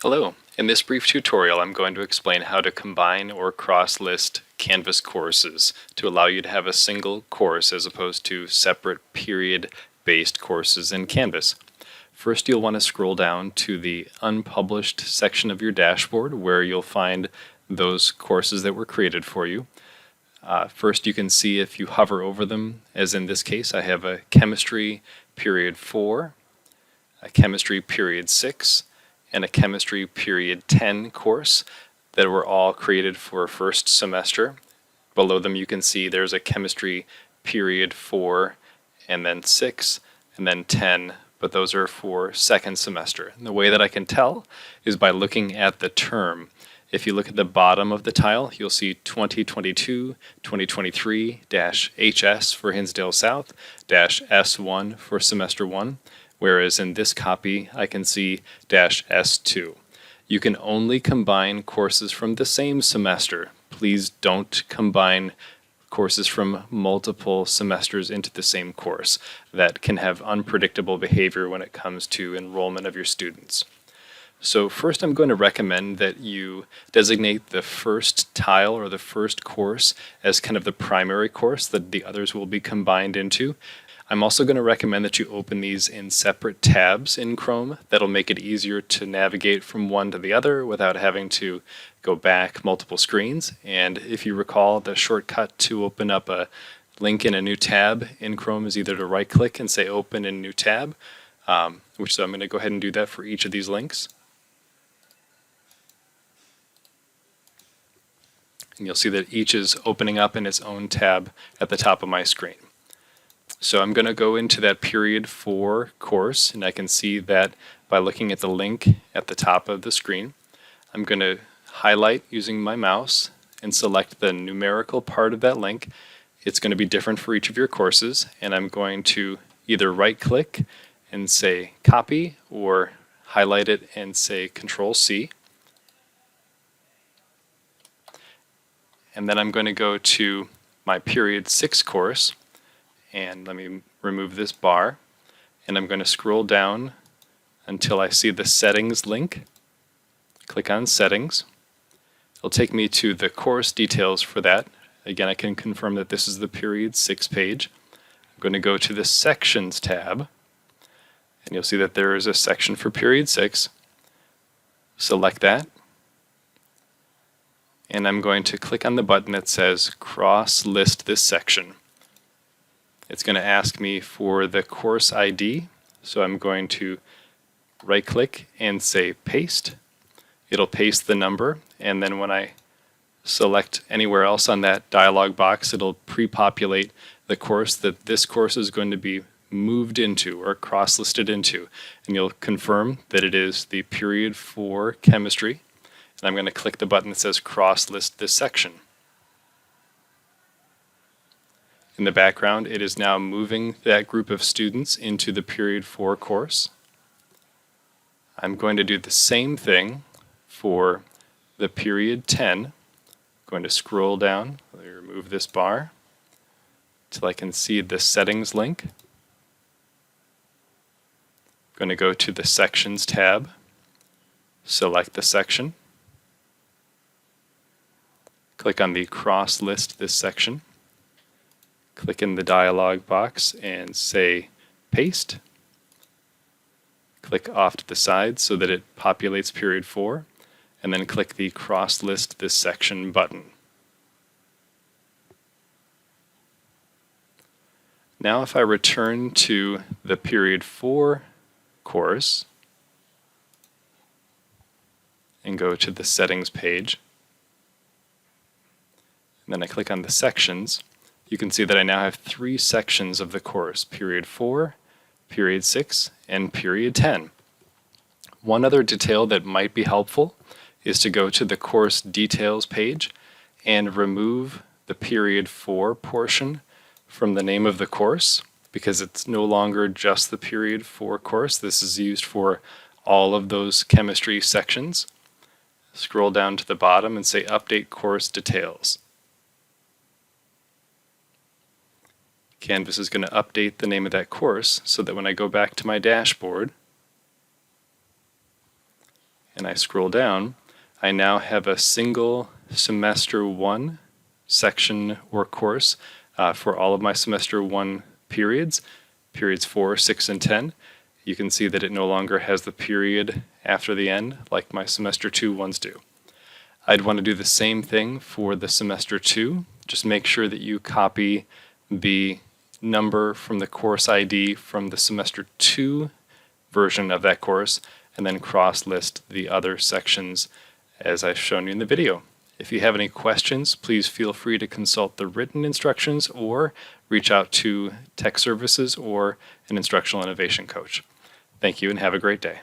Hello. In this brief tutorial, I'm going to explain how to combine or cross-list Canvas courses to allow you to have a single course as opposed to separate period-based courses in Canvas. First, you'll want to scroll down to the unpublished section of your dashboard where you'll find those courses that were created for you. First, you can see if you hover over them, as in this case, I have a Chemistry Period 4, a Chemistry Period 6, and a Chemistry Period 10 course that were all created for first semester. Below them you can see there's a Chemistry Period 4 and then 6 and then 10, but those are for second semester. And the way that I can tell is by looking at the term. If you look at the bottom of the tile, you'll see 2022-2023-HS for Hinsdale South, -S1 for semester 1. Whereas in this copy, I can see -S2. You can only combine courses from the same semester. Please don't combine courses from multiple semesters into the same course. That can have unpredictable behavior when it comes to enrollment of your students. So first I'm going to recommend that you designate the first tile or the first course as kind of the primary course that the others will be combined into. I'm also going to recommend that you open these in separate tabs in Chrome. That'll make it easier to navigate from one to the other without having to go back multiple screens. And if you recall, the shortcut to open up a link in a new tab in Chrome is either to right-click and say Open in New Tab, so I'm going to go ahead and do that for each of these links. And you'll see that each is opening up in its own tab at the top of my screen. So I'm going to go into that Period 4 course, and I can see that by looking at the link at the top of the screen. I'm going to highlight using my mouse and select the numerical part of that link. It's going to be different for each of your courses, and I'm going to either right-click and say Copy, or highlight it and say Control-C. And then I'm going to go to my Period 6 course, and let me remove this bar, and I'm going to scroll down until I see the Settings link. Click on Settings. It'll take me to the course details for that. Again, I can confirm that this is the Period 6 page. I'm going to go to the Sections tab, and you'll see that there is a section for Period 6. Select that, and I'm going to click on the button that says Cross-List this section. It's going to ask me for the course ID, so I'm going to right-click and say Paste. It'll paste the number, and then when I select anywhere else on that dialog box, it'll pre-populate the course that this course is going to be moved into or cross-listed into. And you'll confirm that it is the Period 4 Chemistry. And I'm going to click the button that says Cross-List this section. In the background, it is now moving that group of students into the Period 4 course. I'm going to do the same thing for the Period 10. I'm going to scroll down, let me remove this bar, until I can see the Settings link. I'm going to go to the Sections tab, select the section, click on the Cross-List this section. Click in the dialog box and say Paste. Click off to the side so that it populates Period 4, and then click the Cross-List this section button. Now if I return to the Period 4 course and go to the Settings page, and then I click on the Sections, you can see that I now have 3 sections of the course: Period 4, Period 6, and Period 10. One other detail that might be helpful is to go to the Course Details page and remove the Period 4 portion from the name of the course, because it's no longer just the Period 4 course. This is used for all of those chemistry sections. Scroll down to the bottom and say Update Course Details. Canvas is going to update the name of that course so that when I go back to my dashboard and I scroll down, I now have a single semester 1 section or course for all of my semester 1 periods 4, 6, and 10. You can see that it no longer has the period after the end like my semester 2 ones do. I'd want to do the same thing for the semester 2. Just make sure that you copy the number from the course ID from the semester 2 version of that course, and then cross-list the other sections as I've shown you in the video. If you have any questions, please feel free to consult the written instructions or reach out to Tech Services or an instructional innovation coach. Thank you and have a great day.